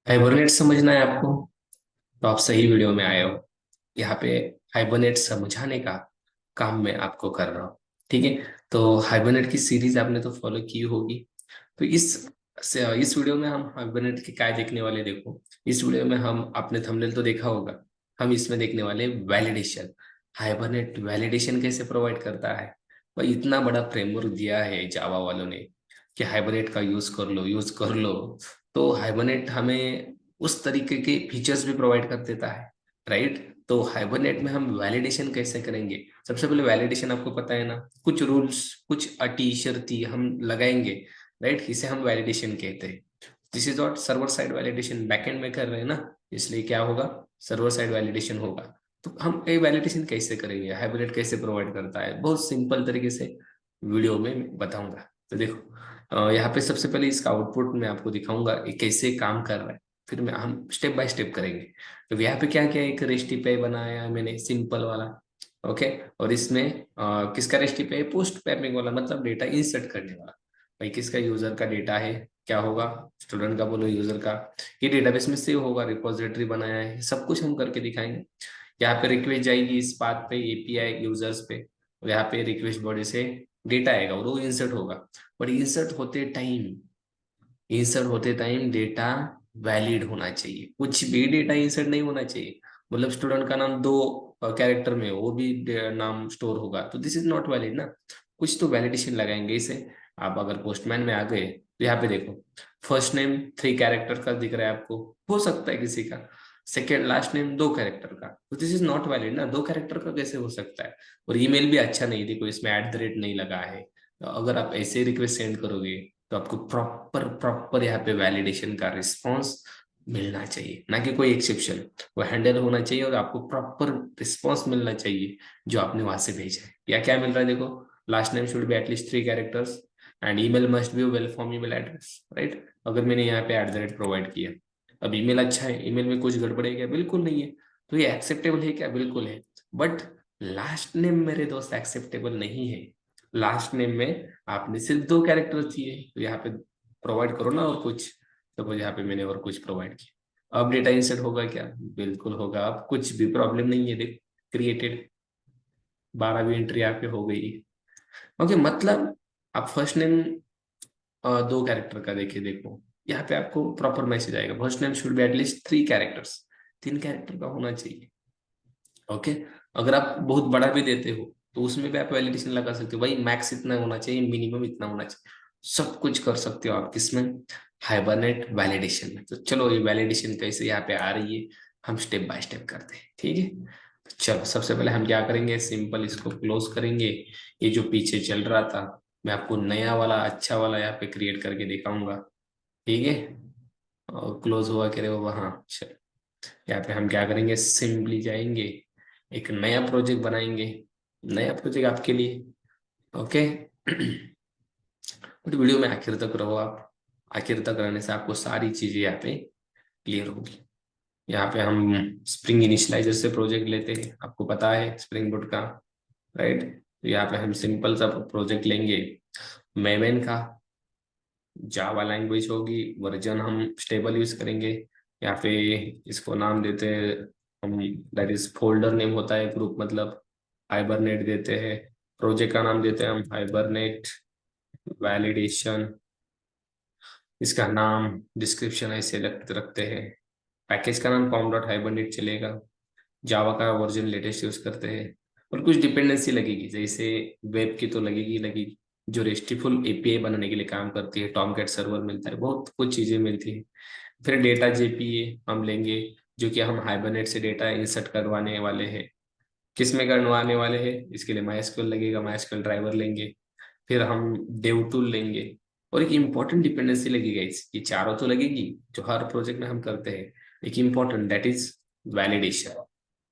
Hibernate समझना है आपको? तो आप सही वीडियो में आए हो। यहाँ पे हाइबरनेट समझाने का काम मैं आपको कर रहा हूँ। ठीक है। तो हाइबरनेट की सीरीज आपने तो फॉलो की होगी। तो इस वीडियो में हम हाइबरनेट के क्या देखने वाले, देखो। इस वीडियो में हम, आपने थंबनेल तो देखा होगा, हम इसमें देखने वाले वैलिडेशन। हाइबरनेट वैलिडेशन कैसे प्रोवाइड करता है। भाई इतना बड़ा फ्रेमवर्क दिया है जावा वालों ने कि हाइबरनेट का यूज कर लो, यूज कर लो। तो हाइबरनेट हमें उस तरीके के फीचर्स भी प्रोवाइड कर देता है, राइट। तो हाइबरनेट में हम वैलिडेशन कैसे करेंगे? सबसे पहले वैलिडेशन आपको पता है ना, कुछ रूल्स, कुछ अटी शर्ती हम लगाएंगे, राइट। इसे हम वैलिडेशन कहते हैं। This is not server side validation, backend में कर रहे हैं ना, इसलिए क्या होगा, सर्वर साइड वैलिडेशन होगा। तो हम ये वैलिडेशन कैसे करेंगे, हाइबरनेट कैसे प्रोवाइड करता है, बहुत सिंपल तरीके से वीडियो में बताऊंगा। तो देखो, यहाँ पे सबसे पहले इसका आउटपुट मैं आपको दिखाऊंगा ये कैसे काम कर रहा है। फिर मैं हम स्टेप बाय स्टेप करेंगे। तो यहाँ पे क्या क्या, एक रेस्टिफाई बनाया है मैंने, सिंपल वाला। ओके। और इसमें किसका रेस्टिफाई है, पोस्ट मैपिंग वाला, मतलब डेटा इंसर्ट करने वाला। भाई किसका, यूजर का डेटा है, क्या होगा, स्टूडेंट का बोलो, यूजर का। ये डेटाबेस में सेव होगा, रिपोजिटरी बनाया है, सब कुछ हम करके दिखाएंगे। यहाँ पे रिक्वेस्ट जाएगी इस पाथ पे, एपीआई यूजर्स पे। और यहाँ पे रिक्वेस्ट बॉडी से डेटा आएगा और वो इंसर्ट होगा। बट इंसर्ट होते टाइम डेटा वैलिड होना चाहिए, कुछ भी डेटा इंसर्ट नहीं होना चाहिए। मतलब स्टूडेंट का नाम दो कैरेक्टर में हो, वो भी नाम स्टोर होगा, तो दिस इज नॉट वैलिड ना। कुछ तो वैलिडेशन लगाएंगे इसे। आप अगर पोस्टमैन में आ गए तो यहाँ पे देखो, फर्स्ट नेम 3 कैरेक्टर का दिख रहा है आपको, हो सकता है किसी का। सेकेंड लास्ट नेम 2 कैरेक्टर का, तो दिस इज नॉट वैलिड ना, 2 कैरेक्टर का कैसे हो सकता है। और ईमेल भी अच्छा नहीं, देखो इसमें @ नहीं लगा है। तो अगर आप ऐसे रिक्वेस्ट सेंड करोगे तो आपको प्रॉपर प्रॉपर यहाँ पे वैलिडेशन का रिस्पॉन्स मिलना चाहिए, ना कि कोई एक्सेप्शन। वो हैंडल होना चाहिए और आपको प्रॉपर रिस्पॉन्स मिलना चाहिए जो आपने वहां से भेजा है। या क्या मिल रहा है देखो, last name should be at least 3 characters and email must be well form email address, right. अगर मैंने यहाँ पे @ प्रोवाइड किया, अब ईमेल अच्छा है, ईमेल में कुछ गड़बड़ है क्या, बिल्कुल नहीं है। तो ये एक्सेप्टेबल है क्या, बिल्कुल है। बट लास्ट नेम मेरे दोस्त एक्सेप्टेबल नहीं है। लास्ट नेम में आपने सिर्फ 2 कैरेक्टर चाहिए, तो यहाँ पे प्रोवाइड करो ना और कुछ। सपोज यहाँ पे मैंने और कुछ प्रोवाइड किया, अब डेटा इंसर्ट होगा क्या, बिल्कुल होगा। अब कुछ भी प्रॉब्लम नहीं है, देख, क्रिएटेड 12वीं एंट्री यहाँ पे हो गई। ओके, मतलब आप फर्स्ट नेम 2 कैरेक्टर का देखिए, देखो यहाँ पे आपको प्रॉपर मैसेज आएगा, first name should be at least 3 characters, 3 character का होना चाहिए। ओके। अगर आप बहुत बड़ा भी देते हो तो उसमें भी आप वैलिडेशन लगा सकते हो, भाई मैक्स इतना होना चाहिए, मिनिमम इतना होना चाहिए। सब कुछ कर सकते हो आप किसमें, हाइबरनेट वैलिडेशन में। तो चलो, ये वैलिडेशन कैसे यहाँ पे आ रही है, हम स्टेप बाय स्टेप करते हैं, ठीक है। तो चलो, सबसे पहले हम क्या करेंगे, सिंपल इसको क्लोज करेंगे। ये जो पीछे चल रहा था, मैं आपको नया वाला अच्छा वाला यहाँ पे क्रिएट करके दिखाऊंगा, ठीक है। और क्लोज हुआ करे वो वहाँ, चलो। यहाँ पे हम क्या करेंगे, सिंपली जाएंगे, एक नया प्रोजेक्ट बनाएंगे, नया प्रोजेक्ट आपके लिए। ओके। बट वीडियो में आखिर तक रहो आप। आखिर तक रहने से आपको सारी चीजें यहाँ पे क्लियर होगी। यहाँ पे हम स्प्रिंग इनिशियलाइजर से प्रोजेक्ट लेते हैं, आपको पता है स्प्रिंग बोट का, राइट। तो यहाँ पे हम सिंपल सा प्रोजेक्ट लेंगे, मेवेन का, जावा लैंग्वेज होगी, वर्जन हम स्टेबल यूज करेंगे। यहाँ पे इसको नाम देते हैं हम, दैट इज फोल्डर नेम होता है, ग्रुप मतलब हाइबरनेट देते हैं। प्रोजेक्ट का नाम देते हैं हम हाइबरनेट वैलिडेशन, इसका नाम डिस्क्रिप्शन ऐसे रखते हैं। पैकेज का नाम कॉम डॉट हाइबरनेट चलेगा। जावा का वर्जन लेटेस्ट यूज करते हैं। और कुछ डिपेंडेंसी लगेगी, जैसे वेब की तो लगेगी लगेगी, जो रेस्टफुल एपीआई बनाने के लिए काम करती है, टॉमकैट सर्वर मिलता है, बहुत कुछ चीजें मिलती है। फिर डेटा जेपीए हम लेंगे, जो कि हम हाइबरनेट से डेटा इंसर्ट करवाने वाले हैं। किस में करवाने वाले हैं, इसके लिए माइस्क्यूएल लगेगा, माइस्क्यूएल ड्राइवर लेंगे। फिर हम डेव टूल लेंगे। और एक इंपॉर्टेंट डिपेंडेंसी लगेगा, ये चारों तो लगेगी जो हर प्रोजेक्ट में हम करते हैं। एक important, that is validation,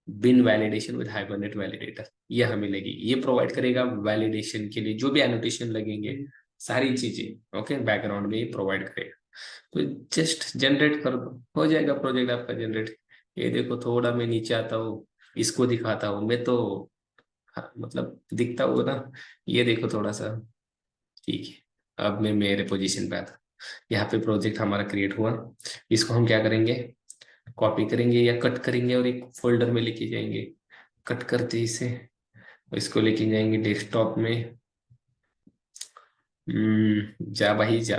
bean validation with Hibernate validator, ये हमें लगी, ये प्रोवाइड करेगा वैलिडेशन के लिए जो भी एनोटेशन लगेंगे, सारी चीजें ओके बैकग्राउंड में ये प्रोवाइड करेगा। तो जस्ट जनरेट कर दो, हो जाएगा प्रोजेक्ट आपका जनरेट। ये देखो, थोड़ा मैं नीचे आता हूँ, इसको दिखाता हूँ मैं तो, हाँ, मतलब दिखता हुआ ना, ये देखो थोड़ा सा, ठीक है। अब मैं मेरे पोजीशन पे आता, यहाँ पे प्रोजेक्ट हमारा क्रिएट हुआ। इसको हम क्या करेंगे, कॉपी करेंगे या कट करेंगे और एक फोल्डर में लेके जाएंगे। कट करते ही इसे, इसको लेके जाएंगे डेस्कटॉप में। जा भाई जा।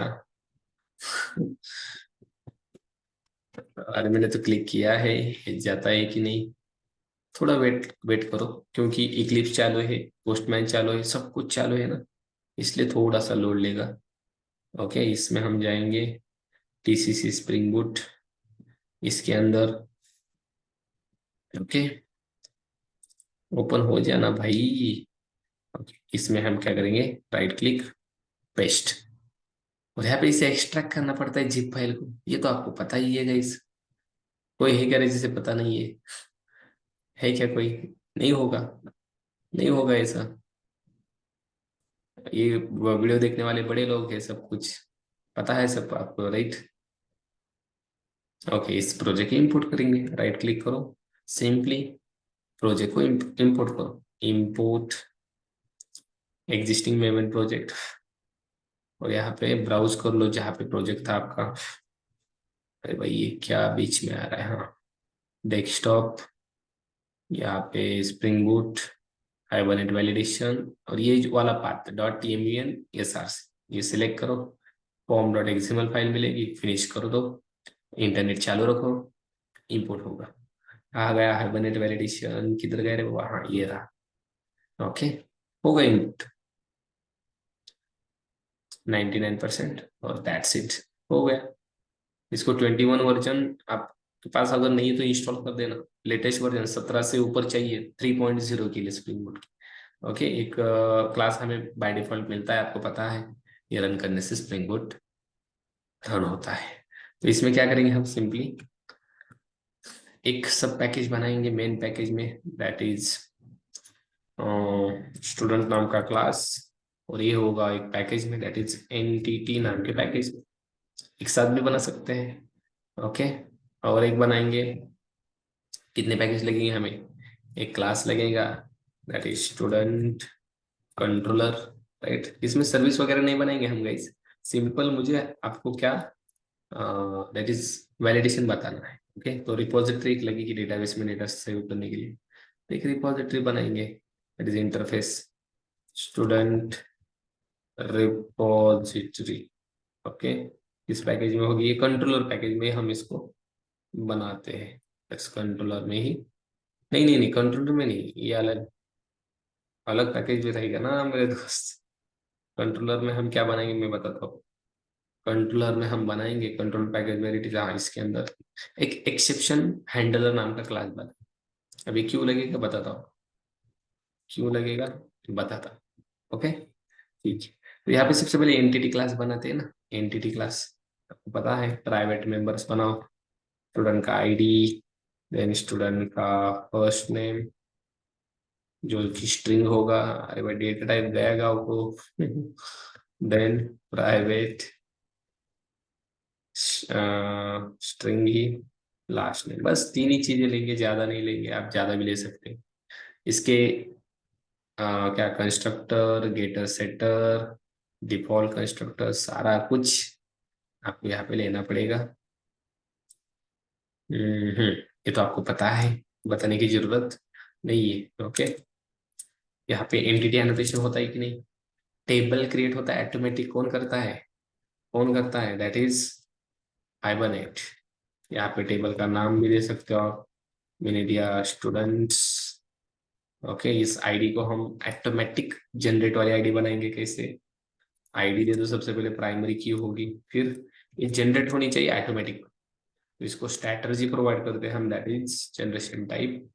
अरे मैंने तो क्लिक किया है, ये जाता है कि नहीं। थोड़ा वेट वेट करो, क्योंकि इक्लिप्स चालू है, पोस्टमैन चालू है, सब कुछ चालू है ना, इसलिए थोड़ा सा लोड लेगा। ओके, इसमें हम जाएंगे टीसीसी स्प्रिंग बूट, इसके अंदर। ओके, ओपन हो जाना भाई। ओके, इसमें हम क्या करेंगे, राइट क्लिक, पेस्ट। और यहाँ पे इसे एक्सट्रैक्ट करना पड़ता है जिप फाइल को, ये तो आपको पता ही है गाइस। कोई है क्या जिसे पता नहीं है क्या कोई? नहीं होगा, नहीं होगा ऐसा। ये वीडियो देखने वाले बड़े लोग हैं, सब कुछ पता है सब आपको, राइट? ओके, इस प्रोजेक्ट को इंपोर्ट करेंगे, राइट क्लिक करो, सिंपली प्रोजेक्ट को इंपोर्ट करो, इंपोर्ट एग्जिस्टिंग मेमोरी प्रोजेक्ट। और यहाँ पे ब्राउज कर लो जहाँ पे प्रोजेक्ट था आपका। अरे भाई ये क्या बीच में आ रहा है, हाँ, डेस्कटॉप, यहाँ पे स्प्रिंग बूट, हाइबरनेट वैलिडेशन, और ये जो वाला पार्ट डॉट टीएमवीएन एसआरसी, ये सिलेक्ट करो। फॉर्म डॉट एक्सएमएल फाइल मिलेगी, फिनिश कर दो, इंटरनेट चालू रखो, इंपोर्ट होगा। आ गया हाइबरनेट वैलिडेशन, किधर गए रे वहाँ, ये रहा। ओके, हो गई 99%, और दैट्स इट, हो गया। इसको 21 वर्जन आपके पास अगर नहीं है तो इंस्टॉल कर देना। लेटेस्ट वर्जन 17 से ऊपर चाहिए 3.0 के लिए स्प्रिंग बूट। ओके, एक क्लास हमें बाय डिफॉल्ट मिलता है, आपको पता है, ये रन करने से स्प्रिंग बूट रन होता है। तो इसमें क्या करेंगे हम, सिंपली एक सब पैकेज बनाएंगे मेन पैकेज में, दैट इज स्टूडेंट नाम का क्लास। और ये होगा एक पैकेज में, दैट इज एनटीटी नाम के पैकेज में, एक साथ भी बना सकते हैं। ओके, और एक बनाएंगे, कितने पैकेज लगेंगे हमें, एक क्लास लगेगा, that is student controller, right? इसमें सर्विस वगैरह नहीं बनाएंगे हम गाइस, सिंपल मुझे आपको क्या, दैट इज वैलिडेशन बताना है। ओके, तो रिपोजिटरी एक लगेगी डेटाबेस में डेटा सेव करने के लिए, तो एक रिपोजिटरी बनाएंगे, that is interface student repository. Okay, इस पैकेज में होगी, ये कंट्रोलर पैकेज में हम इसको बनाते हैं, इस कंट्रोलर में ही। नहीं नहीं नहीं, कंट्रोलर में नहीं, ये अलग अलग पैकेज भी रहेगा ना मेरे दोस्त। कंट्रोलर में हम क्या बनाएंगे मैं बताता हूँ। कंट्रोलर में हम बनाएंगे कंट्रोल पैकेज वेरिटी, हाँ, इसके अंदर एक एक्सेप्शन हैंडलर नाम का क्लास बना। अभी क्यों लगेगा बताता हूँ, क्यों लगेगा बताता हूँ। ओके, ठीक है। तो यहाँ पे सबसे पहले एंटिटी क्लास बनाते हैं ना, एंटिटी क्लास आपको पता है, प्राइवेट मेंबर्स बनाओ, स्टूडेंट का आईडी, देन स्टूडेंट का फर्स्ट नेम जो कि स्ट्रिंग होगा, अरे भाई डेटा टाइप गया गाँव को। देन प्राइवेट स्ट्रिंग ही लास्ट नेम, बस तीन ही चीजें लेंगे, ज्यादा नहीं लेंगे, आप ज्यादा भी ले सकते हैं। इसके क्या, constructor, getter, setter, default constructor, सारा कुछ आपको यहाँ पे लेना पड़ेगा। ये तो आपको पता है, बताने की जरूरत नहीं है। ओके, यहाँ पे एंटिटी एनोटेशन होता है कि नहीं, टेबल क्रिएट होता है ऑटोमेटिक, कौन करता है, कौन करता है, दैट इज हाइबरनेट। यहाँ पे टेबल का नाम भी दे सकते हो आप, मैंने दिया स्टूडेंट्स। ओके, इस आईडी को हम ऑटोमेटिक जनरेट वाली आईडी बनाएंगे कैसे, आईडी दे दो सबसे पहले, प्राइमरी की होगी, फिर ये जनरेट होनी चाहिए ऑटोमेटिक। तो इसको स्ट्रैटर्जी प्रोवाइड करते हैं हम, that is generation type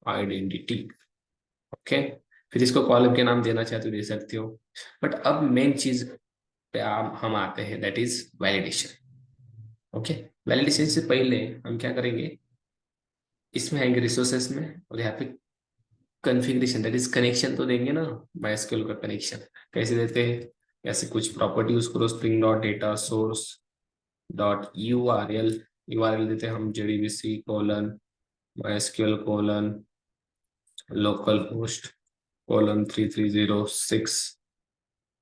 identity. Okay, फिर इसको कॉलम के नाम देना चाहते हो दे सकते हो। बट अब मेन चीज पे हम आते हैं, that is validation. Okay, validation से पहले हम क्या करेंगे, इसमें आएंगे रिसोर्सेस में, और यहाँ पे कॉन्फ़िगरेशन, दैट इज कनेक्शन तो देंगे ना, माइस्क्यूएल का कनेक्शन कैसे देते हैं, ऐसे कुछ प्रॉपर्टी यूज करो, spring dot data source dot URL, URL देते हैं हम JDBC colon MySQL colon local host colon 3306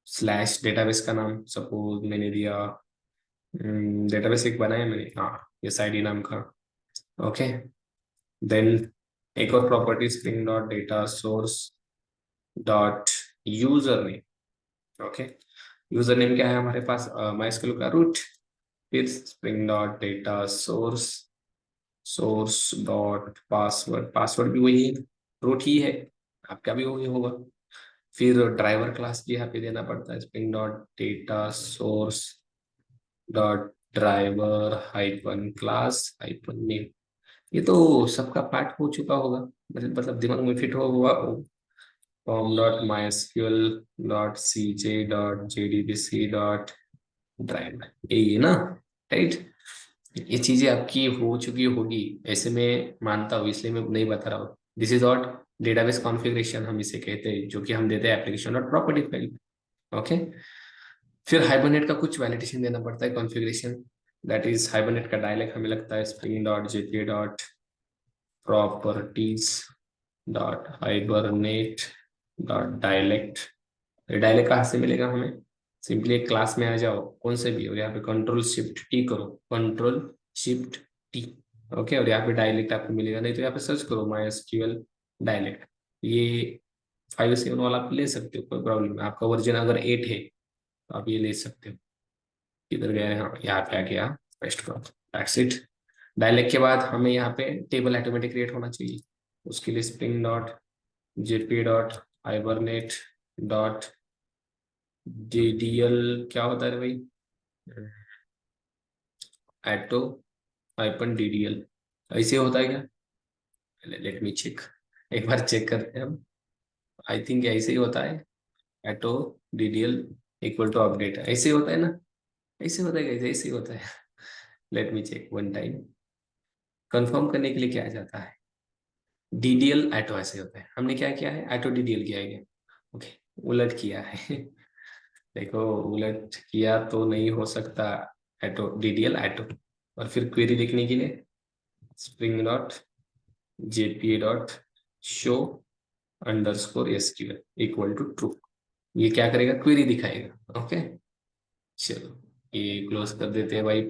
slash database का नाम सपोज मैंने दिया डेटाबेस एक बनाया मैंने, हाँ, एस आई डी नाम का। ओके, देन एक और property spring dot data source dot user name. Okay, user name क्या है हमारे पास, माइस्क्यूएल का रूट। फिर spring dot data source source dot password, password भी वही है, रूट ही है, आपका भी वही होगा। फिर ड्राइवर क्लास भी यहाँ पे देना पड़ता है, spring dot data source dot driver hyphen class hyphen name. ये तो सबका पार्ट हो चुका होगा, मतलब दिमाग में फिट हो हुआ। Form dot MySQL dot C J dot JDBC dot driver, यही ना, राइट। ये चीजें आपकी हो चुकी होगी, ऐसे में मानता हूँ, इसलिए मैं नहीं बता रहा हूँ। This is what database configuration हम इसे कहते हैं, जो कि हम देते हैं application dot property file. Okay, फिर हाइबरनेट का कुछ वैलिडेशन देना पड़ता है, कॉन्फ़िगरेशन। दैट इज हाइबरनेट का डायलेक्ट हमें लगता है spring dot JP dot properties dot hibernate dot dialect. Dialect कहाँ से मिलेगा हमें, सिंपली एक क्लास में आ जाओ, कौन से भी, और यहाँ पे कंट्रोल शिफ्ट टी करो, कंट्रोल शिफ्ट टी। ओके, और यहाँ पे डायलेक्ट आपको मिलेगा, नहीं तो यहाँ पे सर्च करो माई एसक्यूएल डायलेक्ट। ये 5.7 वाला आप ले सकते हो, कोई प्रॉब्लम नहीं। आपका वर्जन अगर 8 है तो आप ये ले सकते हो। किधर गया है, हाँ, यहाँ पे आ गया, पेस्ट करो, दैट्स इट। डायलेक्ट के बाद हमें यहाँ पे टेबल ऑटोमेटिक क्रिएट होना चाहिए, उसके लिए spring dot JP dot hibernate dot DDL, क्या होता है रे भाई, एटो हाइपन डीडीएल, ऐसे होता है क्या, लेट मी चेक, एक बार चेक करते हैं हम। आई थिंक ऐसे ही होता है, एटो डीडीएल इक्वल टू अपडेट, ऐसे ही होता है ना, ऐसे होता है, कैसे ऐसे ही होता है। Let me check one time, confirm करने के लिए क्या जाता है, डीडीएल एटो ऐसे होता है, हमने क्या किया है, एटो डीडीएल किया है। ओके, उलट किया है। देखो, उलट किया तो नहीं हो सकता, एटो डीडीएल एटो, और फिर क्वेरी लिखने के लिए spring dot JP dot show underscore SQL equal to true. ये क्या करेगा, क्वेरी दिखाएगा। ओके, चलो ये क्लोज कर देते हैं भाई,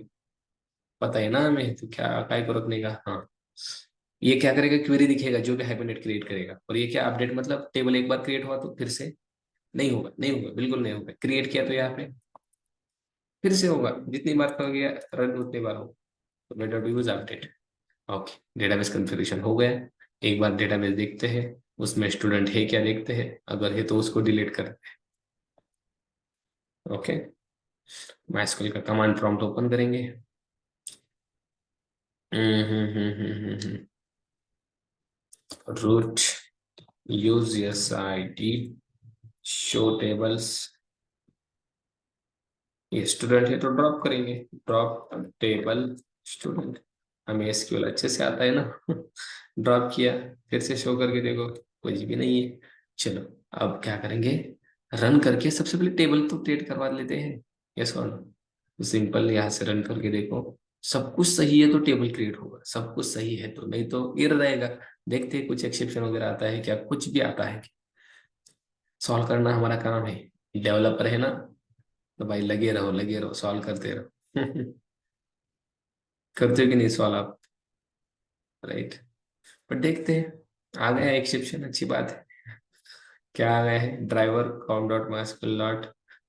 पता है ना हमें, तो क्या काय को रखने का, हाँ। ये क्या करेगा, क्वेरी दिखेगा जो भी हाइपरनेट क्रिएट करेगा, और ये क्या अपडेट, मतलब टेबल एक बार क्रिएट हुआ तो फिर से नहीं होगा, नहीं होगा, बिल्कुल नहीं होगा, क्रिएट किया तो यहाँ पे फिर से होगा, जितनी बार हो गया रन उतनी बार होगा, तो better to use update. Okay, database configuration हो गया। एक बार डेटाबेस देखते हैं, उसमें स्टूडेंट है क्या देखते हैं, अगर है तो उसको डिलीट कर। ओके, माइस्क्यूएल का कमांड प्रॉम्प्ट ओपन करेंगे। Root use S I D show tables, ये स्टूडेंट है तो ड्रॉप करेंगे, ड्रॉप टेबल स्टूडेंट, हमें एसक्यूएल अच्छे से आता है ना। ड्रॉप किया, फिर से शो करके देखो, कुछ भी नहीं है। चलो, अब क्या करेंगे, रन करके सबसे पहले टेबल तो क्रिएट करवा लेते हैं, यस और नो। सिंपल, यहाँ से रन करके देखो, सब कुछ सही है तो टेबल क्रिएट होगा, सब कुछ सही है तो, नहीं तो एरर रहेगा। देखते हैं कुछ एक्सेप्शन वगैरह आता है क्या, कुछ भी आता है, सॉल्व करना हमारा काम है, डेवलपर है ना, तो भाई लगे रहो, सॉल्व करते रहो। करते हो कि नहीं सॉल्व आप, राइट। पर देखते हैं, आ गया एक्सेप्शन, अच्छी बात है। क्या आ गया है, driver com dot MySQL dot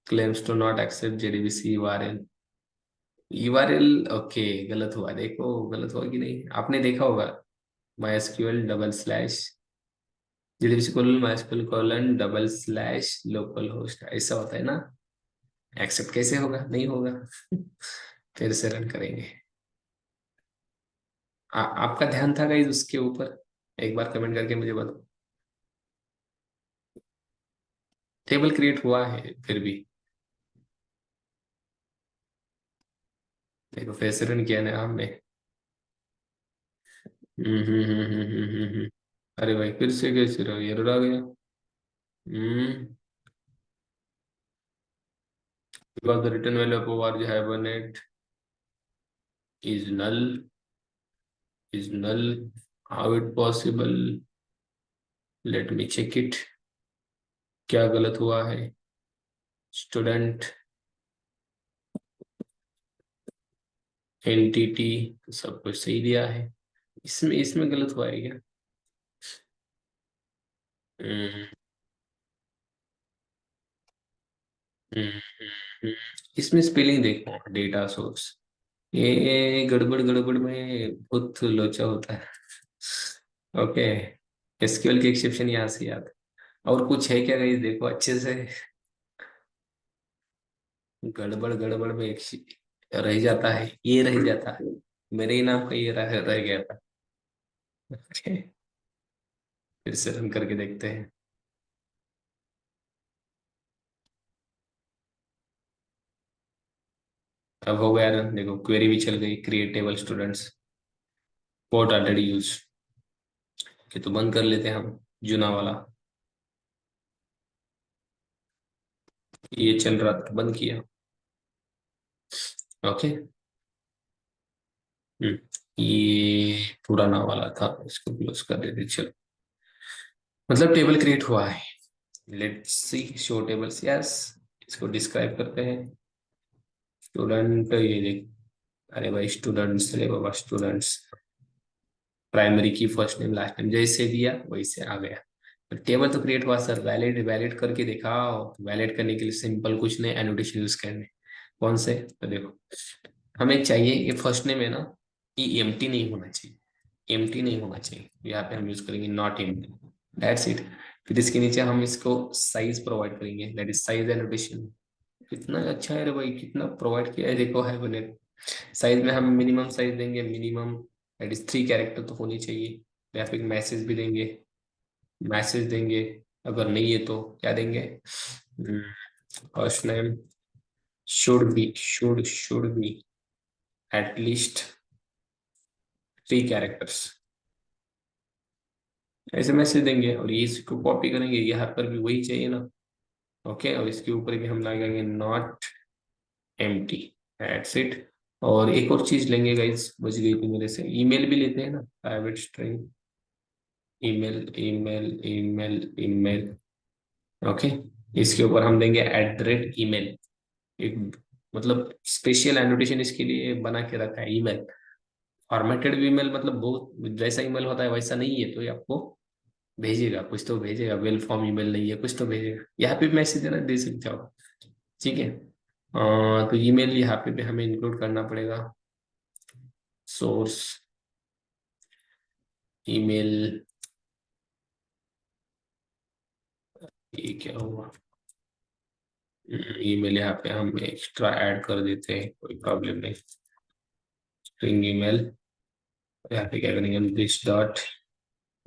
claims to not accept JDBC URL. URL okay, गलत हुआ, देखो गलत हुआ कि नहीं, आपने देखा होगा, MySQL double slash JDBC colon MySQL colon double slash local host, ऐसा होता है ना, एक्सेप्ट कैसे होगा, नहीं होगा। फिर से रन करेंगे। आपका ध्यान था गाइस उसके ऊपर, एक बार कमेंट करके मुझे बताओ, टेबल क्रिएट हुआ है फिर भी, देखो फिर से रन किया ना हमने। अरे भाई, फिर से कैसे रहा, एरर आ गया। हम्म, because the written value of org hibernate is null, how it possible, let me check it, क्या गलत हुआ है, स्टूडेंट एंटिटी तो सब कुछ सही दिया है। इसमें इसमें गलत हुआ है क्या? हम्म, हम्म, हम्म। इसमें स्पेलिंग देखो, डेटा सोर्स, ये गड़बड़ गड़बड़ में बहुत लोचा होता है। ओके, एसक्यूएल की एक्सेप्शन यहाँ से याद है। और कुछ है क्या गाइस, देखो अच्छे से। गड़बड़ गड़बड़ में एक रह जाता है, ये रह जाता है, मेरे ही नाम का ये रह गया था। ओके, फिर से रन करके देखते हैं। अब हो गया रन, देखो क्वेरी भी चल गई, create table students, port already use. कि तो बंद कर लेते हैं हम जुना वाला, ये चल रहा था बंद किया। ओके। ये पुराना वाला था, इसको क्लोज कर देते, चलो। मतलब टेबल क्रिएट हुआ है। Let's see show tables, yes. इसको डिस्क्राइब करते हैं। स्टूडेंट, ये देख, अरे भाई स्टूडेंट्स, रे बाबा स्टूडेंट्स, प्राइमरी की फर्स्ट नेम लास्ट नेम जैसे दिया वैसे आ गया। तो टेबल तो क्रिएट हुआ सर, वैलिड वैलिड करके दिखाओ। वैलिड करने के लिए सिंपल कुछ नहीं, एनोटेशन यूज करने। कौन से, तो देखो, हमें चाहिए ये फर्स्ट नेम है ना, ये एम्प्टी नहीं होना चाहिए, एम्प्टी नहीं होना चाहिए। यहाँ पे हम यूज करेंगे नॉट एम्प्टी, दैट्स इट। फिर इसके नीचे हम इसको साइज प्रोवाइड करेंगे, दैट इज साइज एनोटेशन। कितना अच्छा है रे भाई, कितना प्रोवाइड किया है, देखो है बने। साइज में हम मिनिमम साइज देंगे, मिनिमम दैट इज 3 कैरेक्टर तो होनी चाहिए। या फिर मैसेज भी देंगे, मैसेज देंगे। अगर नहीं है तो क्या देंगे, first name should be at least 3 characters, ऐसे मैसेज देंगे। और ये इसको कॉपी करेंगे, यहाँ पर भी वही चाहिए ना। ओके, और इसके ऊपर भी हम लगाएंगे नॉट एम्प्टी, दैट्स इट। और एक और चीज लेंगे गाइस, बच गई थी मेरे से, ईमेल भी लेते हैं ना, private string email, email, email, email. Okay, इसके ऊपर हम देंगे @email। एक मतलब स्पेशल एनोटेशन इसके लिए बना के रखा है, ईमेल। फॉर्मेटेड ईमेल मतलब बहुत जैसा ईमेल होता है वैसा नहीं है, तो ये आपको भेजेगा, कुछ तो भेजेगा, वेल फॉर्म ईमेल नहीं है, कुछ तो भेजेगा। यहाँ पे मैसेज देना दे सकते हो आप, ठीक है। तो ईमेल यहाँ पे भी हमें इंक्लूड करना पड़ेगा, सोर्स ईमेल। ये क्या हुआ, ईमेल यहाँ पे हम एक्स्ट्रा ऐड कर देते हैं, कोई प्रॉब्लम नहीं। स्ट्रिंग ईमेल, यहाँ पे क्या करेंगे हम, this dot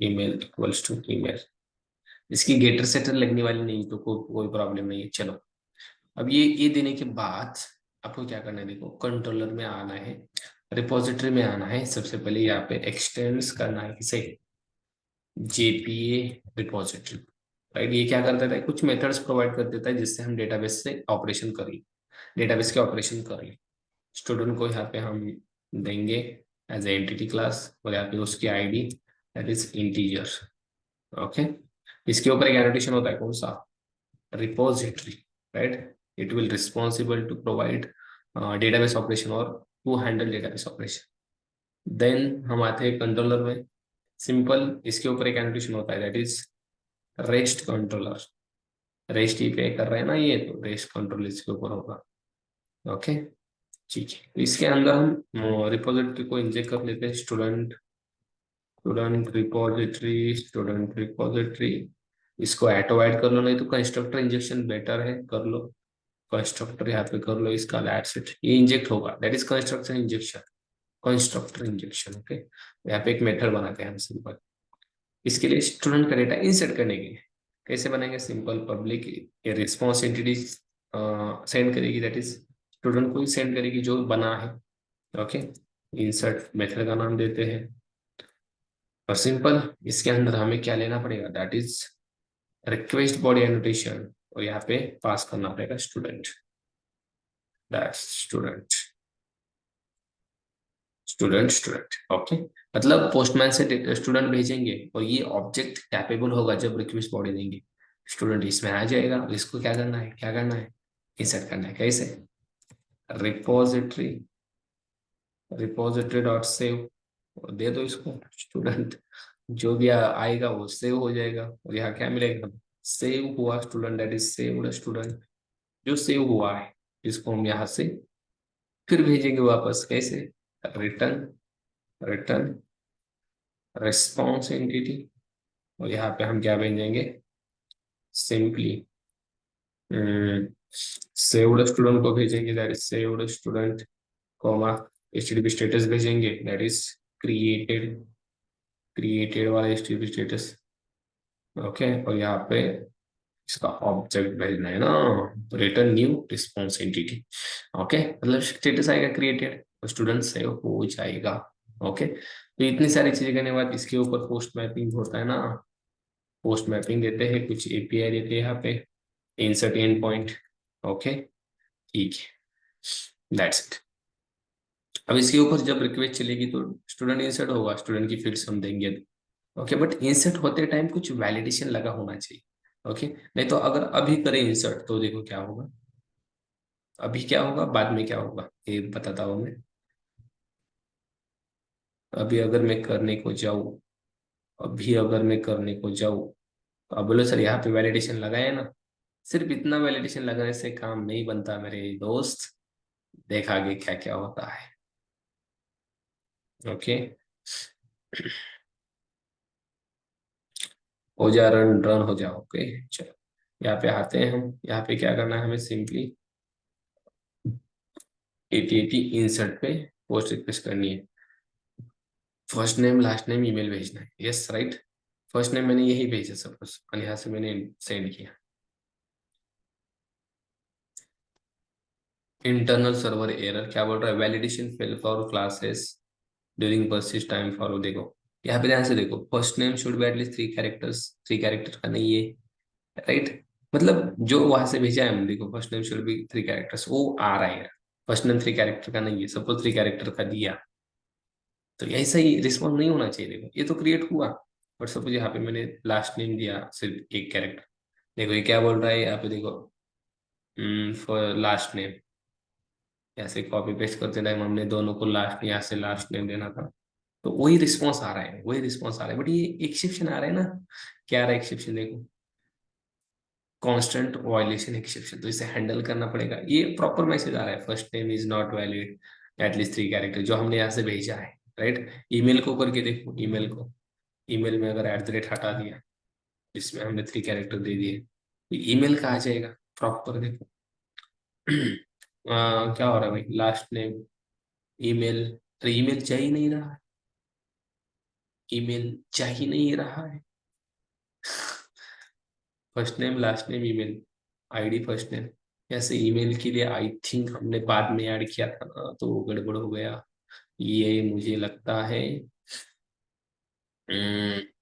email equals to email. इसकी गेटर सेटर लगने वाली नहीं, तो कोई प्रॉब्लम नहीं है, चलो। अब ये देने के बाद आपको क्या करना है, देखो कंट्रोलर में आना है, रिपोजिटरी में आना है। सबसे पहले यहाँ पे एक्सटेंड्स करना है किसे, जेपीए रिपोजिटरी। राइट, ये क्या कर देता है, कुछ मेथड्स प्रोवाइड कर देता है जिससे हम डेटाबेस से ऑपरेशन कर ले, डेटाबेस के ऑपरेशन कर ले। स्टूडेंट को यहाँ पे हम देंगे एज ए एंटिटी क्लास, और यहाँ पे उसकी ID that is integer. Okay, इसके ऊपर एक एनोटेशन होता है, कौन सा, repository, right. It will responsible to provide database operation और to handle database operation. Then हम आते हैं कंट्रोलर में, सिंपल इसके ऊपर एक एनोटेशन होता है that is rest controller. Rest ही पे कर रहे हैं ना ये, तो रेस्ट कंट्रोल इसके ऊपर होगा। ओके, ठीक है। तो इसके अंदर हम रिपोजिटरी को इंजेक्ट कर लेते हैं, स्टूडेंट रिपोजिटरी। इसको ऐटो ऐड कर लो, नहीं तो कंस्ट्रक्टर इंजेक्शन बेटर है, कर लो। कंस्ट्रक्टर यहाँ पे कर लो इसका, दैट्स इट। ये इंजेक्ट होगा, that is constructor injection, constructor injection. Okay, यहाँ पे एक मेथड बनाते हैं हम सिंपल, इसके लिए स्टूडेंट का डेटा इंसर्ट करने के लिए। कैसे बनाएंगे, सिंपल पब्लिक ये रिस्पॉन्स एंटिटी सेंड करेगी, दैट इज स्टूडेंट को ही सेंड करेगी जो बना है। ओके, इंसर्ट मेथड का नाम देते हैं, और सिंपल इसके अंदर हमें क्या लेना पड़ेगा, that is request body annotation, और यहाँ पे पास करना पड़ेगा student, that's student, student. Okay, मतलब पोस्टमैन से स्टूडेंट भेजेंगे, और ये ऑब्जेक्ट कैपेबल होगा जब रिक्वेस्ट बॉडी देंगे, स्टूडेंट इसमें आ जाएगा। और इसको क्या करना है, इंसर्ट करना है, कैसे, रिपोजिटरी रिपोजिटरी डॉट सेव, दे दो इसको स्टूडेंट, जो भी आएगा वो सेव हो जाएगा। और यहाँ क्या मिलेगा, सेव हुआ student, that is saved student, जो सेव हुआ है इसको हम यहाँ से फिर भेजेंगे वापस, कैसे, रिटर्न, रिटर्न रिस्पॉन्स एंटिटी। और यहाँ पे हम क्या भेजेंगे, सिंपली सेव्ड स्टूडेंट को भेजेंगे, that is saved student, comma HTTP status भेजेंगे, दैट इज क्रिएटेड, क्रिएटेड वाला एचटीटीपी स्टेटस। ओके, और यहाँ पे इसका ऑब्जेक्ट भेजना है ना, return new response entity. Okay, मतलब स्टेटस आएगा क्रिएटेड, स्टूडेंट सेव हो जाएगा। ओके, तो इतनी सारी चीजें करने के बाद इसके ऊपर पोस्ट मैपिंग होता है ना, पोस्ट मैपिंग देते हैं, कुछ एपीआई देते हैं यहाँ पे, इंसर्ट एंड पॉइंट। ओके, ठीक है, दैट्स इट। अब इसके ऊपर जब रिक्वेस्ट चलेगी तो स्टूडेंट इंसर्ट होगा, स्टूडेंट की फील्ड्स हम देंगे। ओके, बट इंसर्ट होते टाइम कुछ वैलिडेशन लगा होना चाहिए। ओके, नहीं तो अगर अभी करें इंसर्ट तो देखो क्या होगा, अभी क्या होगा, बाद में क्या होगा, ये बताता हूँ मैं। अभी अगर मैं करने को जाऊँ, अभी अगर मैं करने को जाऊँ, तो अब बोलो सर यहाँ पे वैलिडेशन लगाए ना, सिर्फ इतना वैलिडेशन लगाने से काम नहीं बनता मेरे दोस्त, देखा आगे क्या क्या होता है। ओके, हो जा, रन रन हो जाओ। ओके, चलो यहाँ पे आते हैं हम, यहाँ पे क्या करना है हमें, सिंपली एटीएटी इंसर्ट पे पोस्ट रिक्वेस्ट करनी है, first name last name email भेजना है, यस राइट। फर्स्ट नेम मैंने यही भेजा सपोज, और यहाँ से मैंने सेंड किया। इंटरनल सर्वर एरर क्या बोल रहा है, validation fail for classes during persist time for, देखो यहाँ पे ध्यान से देखो, first name should be at least 3 characters, 3 character का नहीं है, राइट। मतलब जो वहां से भेजा है हमने, देखो first name should be 3 characters, वो आ रहा है, फर्स्ट नेम 3 कैरेक्टर का नहीं है, सपोज 3 कैरेक्टर का दिया, तो ऐसा ही रिस्पॉन्स नहीं होना चाहिए। देखो ये तो क्रिएट हुआ, बट सपोज यहाँ पे मैंने लास्ट नेम दिया सिर्फ 1 कैरेक्टर, देखो ये क्या बोल रहा है यहाँ पे, देखो फॉर लास्ट नेम, ऐसे कॉपी पेस्ट करते टाइम हमने दोनों को लास्ट, यहाँ से लास्ट नेम देना था, तो वही रिस्पॉन्स आ रहा है, वही रिस्पॉन्स आ रहा है, बट ये एक्सेप्शन आ रहा है ना, क्या आ रहा है एक्सेप्शन, देखो कांस्टेंट वायलेशन एक्सेप्शन, तो इसे हैंडल करना पड़ेगा। ये प्रॉपर मैसेज आ रहा है, first name is not valid at least 3 character, जो हमने यहाँ से भेजा है, राइट। ईमेल को करके देखो, ईमेल को, ईमेल में अगर @ हटा दिया, जिसमें हमने 3 कैरेक्टर दे दिए, तो ईमेल का आ जाएगा प्रॉपर, देखो क्या हो रहा है भाई, लास्ट नेम ईमेल, अरे ईमेल जा ही नहीं रहा है, ईमेल जा ही नहीं रहा है, first name last name email, ID first name, ऐसे ईमेल के लिए आई थिंक हमने बाद में ऐड किया था ना, तो वो गड़बड़ हो गया, ये मुझे लगता है।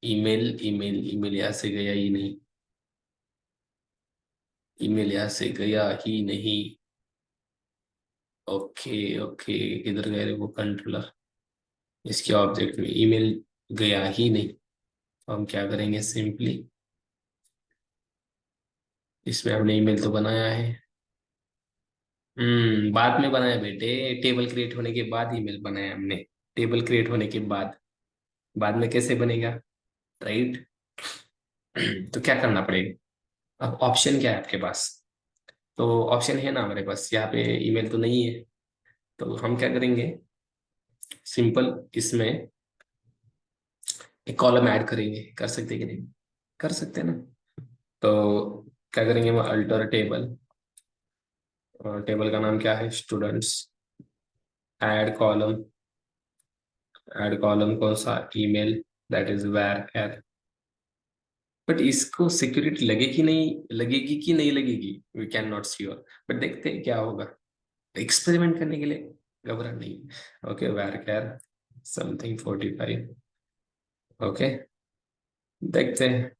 ईमेल, ईमेल, ईमेल यहाँ से गया ही नहीं, ईमेल यहाँ से गया ही नहीं। ओके, ओके, किधर गए रे वो कंट्रोलर, इसके ऑब्जेक्ट में ईमेल गया ही नहीं, तो हम क्या करेंगे, सिंपली इसमें हमने ईमेल तो बनाया है, बाद में बनाया बेटे, टेबल क्रिएट होने के बाद ईमेल बनाया हमने, टेबल क्रिएट होने के बाद में कैसे बनेगा, राइट। तो क्या करना पड़ेगा, अब ऑप्शन क्या है आपके पास, तो ऑप्शन है ना हमारे पास, यहाँ पे ईमेल तो नहीं है, तो हम क्या करेंगे, सिंपल इसमें एक कॉलम ऐड करेंगे, कर सकते हैं कि नहीं, कर सकते हैं ना। तो क्या करेंगे हम, अल्टर टेबल, टेबल का नाम क्या है, students, add column, add column कौन सा, email, that is where, but इसको सिक्योरिटी लगेगी नहीं, लगेगी कि नहीं लगेगी, we can not sure, but देखते हैं क्या होगा, एक्सपेरिमेंट करने के लिए घबरा नहीं। Okay, varchar something 45, okay, देखते हैं,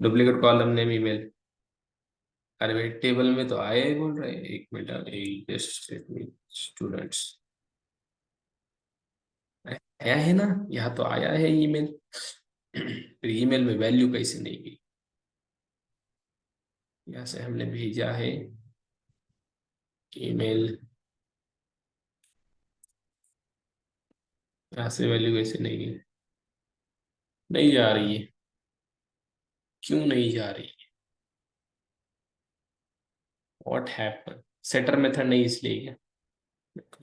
डुप्लीकेट कॉलम नेम ईमेल, अरे भाई टेबल में तो आया ही बोल रहे हैं, 1 मिनट, स्टूडेंट्स आया है ना, यहाँ तो आया है ईमेल, फिर ईमेल में वैल्यू कैसे नहीं गई, यहाँ से हमने भेजा है ईमेल, यहाँ से वैल्यू कैसे नहीं है, नहीं जा रही है, क्यों नहीं जा रही है, व्हाट हैपन, सेटर मेथड नहीं इसलिए क्या,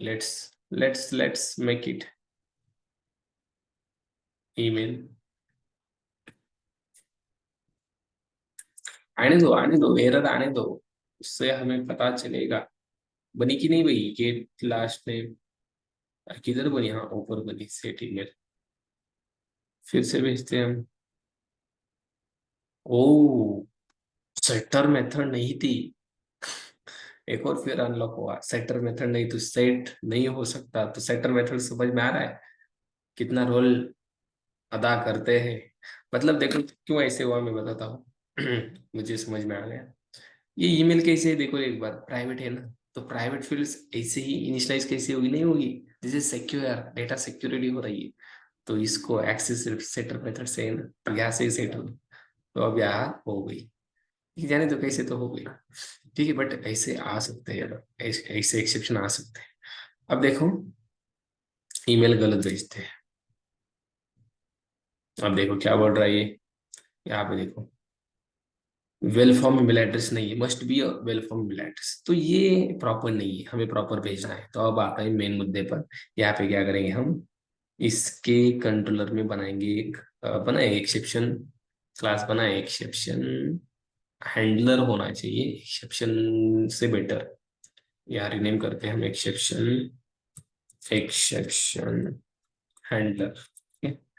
लेट्स मेक इट ईमेल, आने दो एरर आने दो, उससे हमें पता चलेगा बनी कि नहीं बनी, गेट लास्ट नेम किधर बनी, हाँ ऊपर बनी, सेट ईमेल, फिर से भेजते हैं हम। ओ, सेटर मेथड नहीं थी, एक और फिर अनलॉक हुआ, सेटर मेथड नहीं तो सेट नहीं हो सकता, तो सेटर मेथड समझ में आ रहा है कितना रोल अदा करते हैं। मतलब देखो क्यों ऐसे हुआ मैं बताता हूँ। मुझे समझ में आ गया, ये ईमेल कैसे है, देखो एक बार प्राइवेट है ना, तो प्राइवेट फील्ड्स ऐसे ही इनिशियलाइज कैसे होगी, नहीं होगी, this is secure, data security हो रही है, तो इसको एक्सेस सिर्फ सेटर मेथड से है ना, तो यहाँ से ही सेट होगी, तो अब यहाँ हो गई, ठीक, जाने तो कैसे तो हो गई, ठीक है, बट ऐसे आ सकते हैं, ऐसे एक्सेप्शन आ सकते हैं। अब देखो ईमेल गलत भेजते हैं, अब देखो क्या बोल रहा है ये, यहाँ पे देखो वेल फॉर्म ईमेल एड्रेस नहीं है, must be well form email address, तो ये प्रॉपर नहीं है, हमें प्रॉपर भेजना है, तो अब आता है मेन मुद्दे पर, यहाँ पे क्या करेंगे हम, इसके कंट्रोलर में बनाएंगे एक बनाए एक्सेप्शन, क्लास बनाए एक्सेप्शन हैंडलर होना चाहिए, एक्सेप्शन से बेटर, यहाँ रिनेम करते हैं हम एक्सेप्शन, एक्सेप्शन हैंडलर,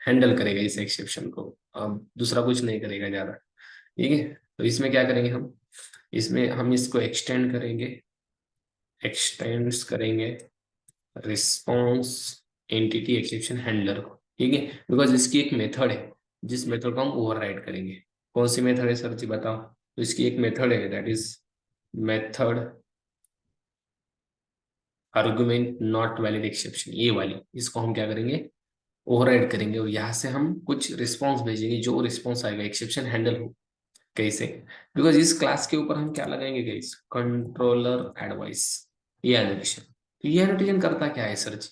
हैंडल करेगा इस एक्सेप्शन को, अब दूसरा कुछ नहीं करेगा ज्यादा, ठीक है, तो इसमें क्या करेंगे हम, इसमें हम इसको एक्सटेंड करेंगे, एक्सटेंड्स करेंगे रिस्पॉन्स एंटिटी एक्सेप्शन हैंडलर को, ठीक है, बिकॉज इसकी एक मेथड है, जिस मेथड को हम ओवरराइड करेंगे, कौन सी मेथड है सर जी बताओ, तो इसकी एक मेथड है that is method argument not valid exception, ये वाली, इसको हम क्या करेंगे ओवरराइड करेंगे, और यहाँ से हम कुछ रिस्पॉन्स भेजेंगे, जो रिस्पॉन्स आएगा एक्सेप्शन हैंडल हो, कैसे, बिकॉज इस क्लास के ऊपर हम क्या लगाएंगे गाइस, कंट्रोलर एडवाइस, ये एनोटेशन, तो ये एनोटेशन करता क्या है सर जी,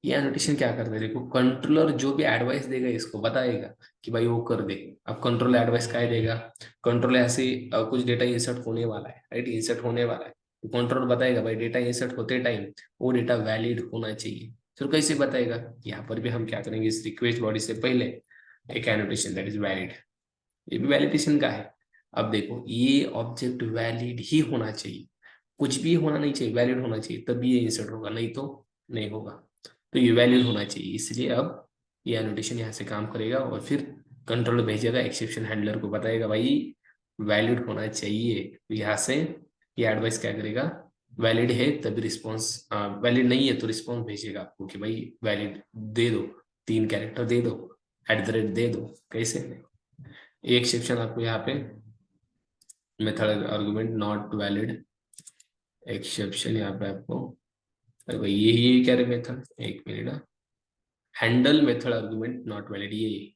ये एनोटेशन क्या करता है, देखो कंट्रोलर जो भी एडवाइस देगा इसको बताएगा कि भाई वो कर दे, अब कंट्रोलर एडवाइस क्या देगा, कंट्रोलर ऐसे कुछ डेटा इंसर्ट होने वाला है, राइट, इंसर्ट होने वाला है, तो कंट्रोलर बताएगा भाई डेटा इंसर्ट होते टाइम वो डेटा वैलिड होना चाहिए, फिर कैसे बताएगा, यहाँ पर भी हम क्या करेंगे, इस रिक्वेस्ट बॉडी से पहले एक एनोटेशन दैट इज वैलिड, ये भी वैलिडेशन का है, अब देखो ये ऑब्जेक्ट वैलिड ही होना चाहिए, कुछ भी होना नहीं चाहिए, वैलिड होना चाहिए, तभी ये इंसर्ट होगा, नहीं तो नहीं होगा, तो ये वैलिड होना चाहिए, इसलिए अब ये एनोटेशन यहाँ से काम करेगा, और फिर कंट्रोलर भेजेगा एक्सेप्शन हैंडलर को बताएगा भाई वैलिड होना चाहिए, तो यहाँ से ये एडवाइस क्या करेगा, वैलिड है तभी रिस्पॉन्स, वैलिड नहीं है तो रिस्पॉन्स भेजेगा आपको कि भाई वैलिड दे दो, 3 कैरेक्टर दे दो, @ दे दो, कैसे, एक सेक्शन आपको यहाँ पे method argument not valid exception, यहाँ पे आपको, अरे भाई ये क्या रहे मेथड, एक minute, handle method argument not valid, ये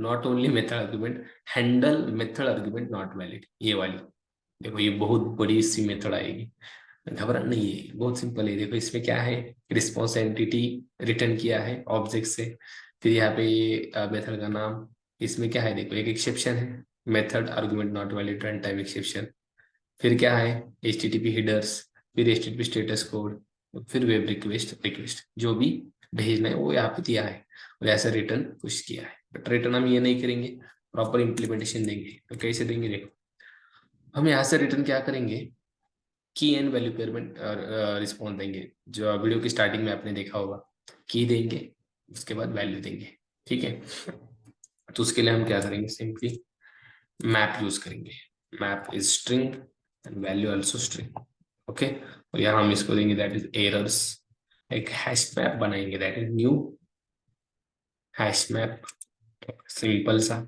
not only method argument, handle method argument not valid, ये वाली, देखो ये बहुत बड़ी सी मेथड आएगी, घबरा नहीं है, बहुत सिंपल है, देखो इसमें क्या है, रिस्पॉन्स एंटिटी रिटर्न किया है ऑब्जेक्ट से, फिर यहाँ पे मेथड का नाम, इसमें क्या है देखो एक एक्सेप्शन है, method argument not valid run time exception, फिर क्या है HTTP हेडर्स, फिर HTTP स्टेटस कोड, फिर वेब रिक्वेस्ट, रिक्वेस्ट जो भी भेजना है वो यहाँ पे दिया है, और ऐसा रिटर्न पुश किया है, बट रिटर्न हम ये नहीं करेंगे, प्रॉपर इम्प्लीमेंटेशन देंगे, तो कैसे देंगे देखो, हम यहाँ से रिटर्न क्या करेंगे, की एंड वैल्यू पेयरमेंट रिस्पॉन्स देंगे, जो वीडियो की स्टार्टिंग में आपने देखा होगा, की देंगे उसके बाद वैल्यू देंगे, ठीक है, तो उसके लिए हम क्या करेंगे, सिंपली मैप यूज करेंगे, map is string and value also string, okay, और यहाँ हम इसको देंगे दैट इज एरर्स, एक हैश मैप बनाएंगे that is new hash map, simple सा,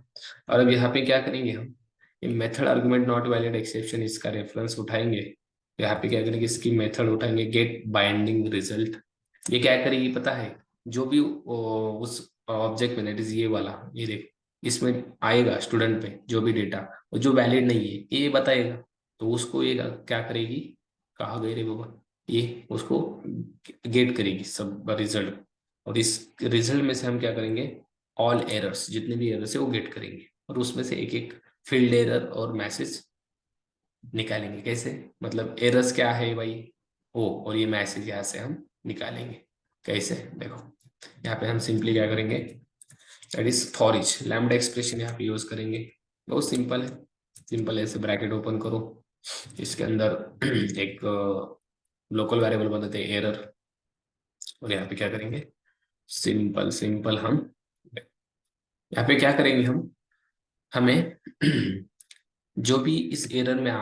और अब यहाँ पे क्या करेंगे हम, ये method argument not valid exception इसका रेफरेंस उठाएंगे, यहाँ पे क्या करेंगे, इसकी मेथड उठाएंगे गेट बाइंडिंग रिजल्ट, ये क्या करेगी पता है, जो भी उस ऑब्जेक्ट में दैट इज ये वाला, ये देखो इसमें आएगा स्टूडेंट पे जो भी डेटा, और जो वैलिड नहीं है ये बताएगा, तो उसको ये क्या करेगी, कहा गए रे बाबा, ये उसको गेट करेगी सब रिजल्ट, और इस रिजल्ट में से हम क्या करेंगे, ऑल एरर्स, जितने भी एरर्स है वो गेट करेंगे, और उसमें से एक एक फील्ड एरर और मैसेज निकालेंगे। कैसे, मतलब एरर्स क्या है भाई, ओ, और ये मैसेज यहाँ से हम निकालेंगे। कैसे, देखो यहाँ पे हम सिंपली क्या करेंगे, that is for each lambda expression यहाँ पे यूज करेंगे। बहुत सिंपल है, सिंपल है। ऐसे ब्रैकेट ओपन करो, इसके अंदर एक लोकल वेरिएबल बनाते हैं एरर, और यहाँ पे क्या करेंगे, सिंपल सिंपल हम यहाँ पे क्या करेंगे, हम हमें जो भी इस एरर में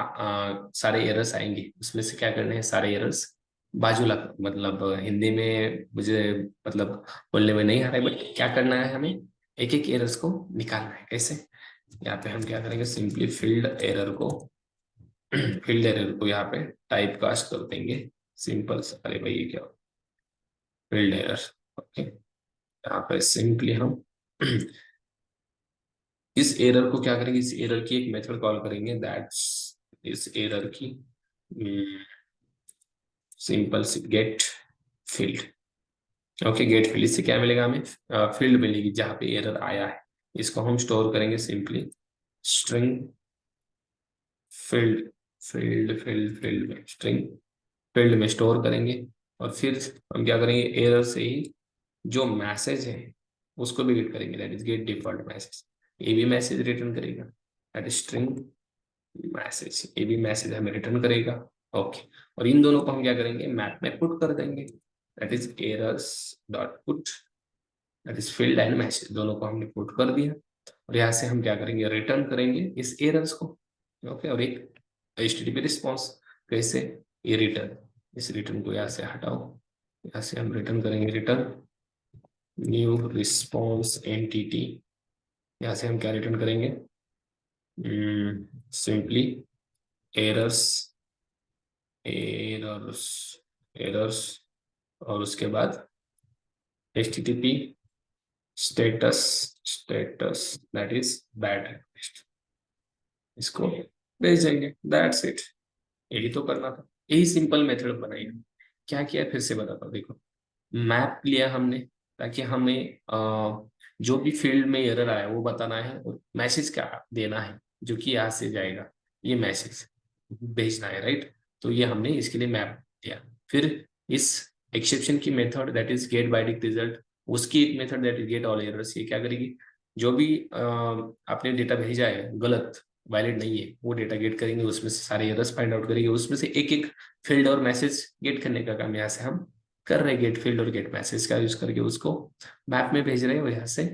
सारे एरर्स आएंगे उसमें से क्या करने हैं, सारे एरर्स बाजू लग, मतलब हिंदी में मुझे मतलब बोलने में नहीं आ रहा है, बट क्या करना है, हमें एक एक एरर्स को निकालना है। कैसे, यहाँ पे हम क्या करेंगे, सिंपली फील्ड एरर को यहाँ पे टाइप कास्ट कर देंगे, सिंपल सा। अरे भाई ये क्या, फील्ड एरर, ओके। यहाँ पे सिंपली हम इस एरर को क्या करेंगे, इस एरर की एक मेथड कॉल करेंगे, दैट्स इस एरर की सिंपल सी get field. Okay, get field, इससे क्या मिलेगा हमें, फील्ड मिलेगी जहां पे एरर आया है। इसको हम स्टोर करेंगे सिंपली स्ट्रिंग फील्ड, फील्ड में स्ट्रिंग फील्ड में स्टोर करेंगे, और फिर हम क्या करेंगे, एरर से ही जो मैसेज है उसको भी गेट करेंगे, that is gate default message. ये भी मैसेज रिटर्न करेगा, दैट इज स्ट्रिंग मैसेज, ये भी मैसेज हमें रिटर्न करेगा। ओके, और इन दोनों को हम क्या करेंगे, मैप में पुट कर देंगे, that is errors dot put, that is field and message, दोनों को हमने पुट कर दिया। और यहाँ से हम क्या करेंगे, रिटर्न करेंगे इस एरर्स को। ओके, और एक HTTP रिस्पॉन्स। कैसे, ये रिटर्न, इस रिटर्न को यहाँ से हटाओ, यहाँ से हम रिटर्न करेंगे, रिटर्न न्यू रिस्पॉन्स एंटिटी। यहाँ से हम क्या रिटर्न करेंगे, सिंपली एरर्स, एरर्स एरर्स, और उसके बाद HTTP status, status that is bad request, इसको भेज देंगे, दैट्स इट। यही तो करना था, यही सिंपल मेथड बनाई हम। क्या किया फिर से बताता हूँ, देखो मैप लिया हमने, ताकि हमें जो भी फील्ड में एरर आया वो बताना है, और मैसेज क्या देना है जो कि यहाँ से जाएगा, ये मैसेज भेजना है, राइट। तो ये हमने इसके लिए मैप दिया। फिर इस एक्सेप्शन की method that is get binding result, उसकी एक method that is get all errors, ये क्या करेगी, जो भी आपने डेटा भेजा है गलत, वैलिड नहीं है, वो डेटा गेट करेंगे, उसमें से सारे एरर्स फाइंड आउट करेंगे, उसमें से एक एक फील्ड और मैसेज गेट करने का काम यहाँ से हम कर रहे हैं। गेट फील्ड और गेट मैसेज का यूज करके उसको मैप में भेज रहे हैं, और यहाँ से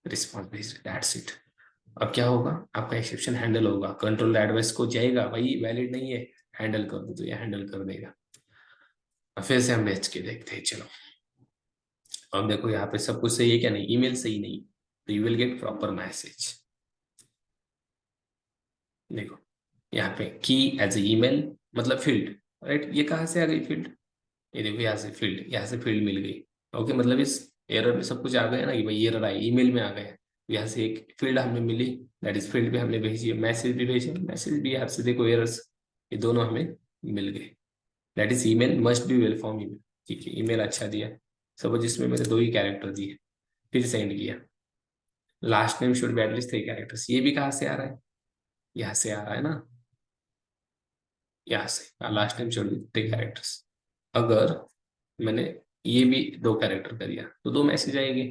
रिस्पॉन्स भेज रहे हैं, दैट्स इट। अब क्या होगा, आपका एक्सेप्शन हैंडल होगा, कंट्रोल एडवाइस को जाएगा, भाई वैलिड नहीं है, हैंडल कर दो, तो ये हैंडल कर देगा। अब फिर से हम भेज के देखते हैं, चलो। अब देखो यहाँ पे सब कुछ सही है क्या, नहीं, ईमेल सही नहीं, तो you will get proper message. देखो यहाँ पे की एज ए ईमेल, मतलब फील्ड, राइट। ये कहाँ से आ गई फील्ड, ये देखो यहाँ से फील्ड, यहाँ से फील्ड मिल गई। ओके, मतलब इस एरर में सब कुछ आ गया ना, कि भाई एरर आई, ईमेल में आ गया, तो यहाँ से एक फील्ड हमें मिली, दैट इज फील्ड भी हमने भेजी है, मैसेज भी भेजे, मैसेज भी यहाँ से देखो एरर्स, ये दोनों हमें मिल गए। That is email must be well form email, ठीक है, ईमेल अच्छा दिया, सपोज इसमें मैंने 2 ही कैरेक्टर दिए, फिर सेंड किया, last name should be at least 3 characters, ये भी कहाँ से आ रहा है, यहाँ से आ रहा है ना, यहाँ से last name should be 3 characters. अगर मैंने ये भी 2 कैरेक्टर कर दिया तो 2 मैसेज आएंगे।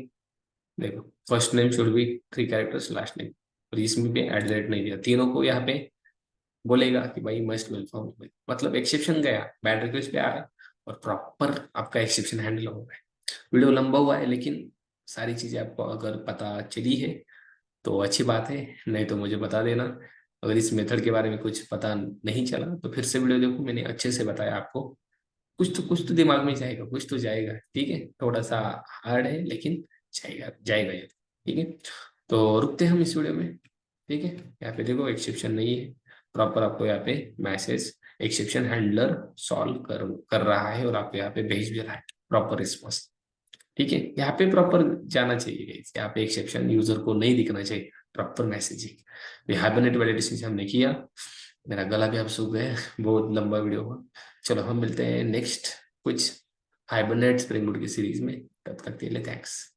देखो first name should be 3 characters, last name, और इसमें भी एट द रेट नहीं दिया, तीनों को यहाँ पे बोलेगा कि भाई मस्ट वेल फॉर्म, मतलब एक्सेप्शन गया, बैड रिक्वेस्ट पे आ रहा है, और प्रॉपर आपका एक्सेप्शन हैंडल हो गया। वीडियो लंबा हुआ है, लेकिन सारी चीजें आपको अगर पता चली है तो अच्छी बात है, नहीं तो मुझे बता देना। अगर इस मेथड के बारे में कुछ पता नहीं चला तो फिर से वीडियो देखो, मैंने अच्छे से बताया आपको। कुछ तो दिमाग में जाएगा, कुछ तो जाएगा, ठीक है, थोड़ा सा हार्ड है लेकिन जाएगा जाएगा ये, ठीक है। तो रुकते हैं हम इस वीडियो में, ठीक है। यहाँ पे देखो एक्सेप्शन नहीं है, प्रॉपर आपको यहाँ पे मैसेज एक्सेप्शन हैंडलर सॉल्व कर रहा है, और आपको यहाँ पे भेज भी रहा है प्रॉपर रिस्पॉन्स, ठीक है। यहाँ पे प्रॉपर जाना चाहिए guys, यहाँ पे एक्सेप्शन यूजर को नहीं दिखना चाहिए, प्रॉपर मैसेजिंग। हाइबरनेट वैलिडेशन से हमने किया, मेरा गला भी अब सूख गया है, बहुत लंबा वीडियो हुआ। चलो हम मिलते हैं नेक्स्ट कुछ हाइबरनेट स्प्रिंग बूट की सीरीज में। तब तक के लिए थैंक्स।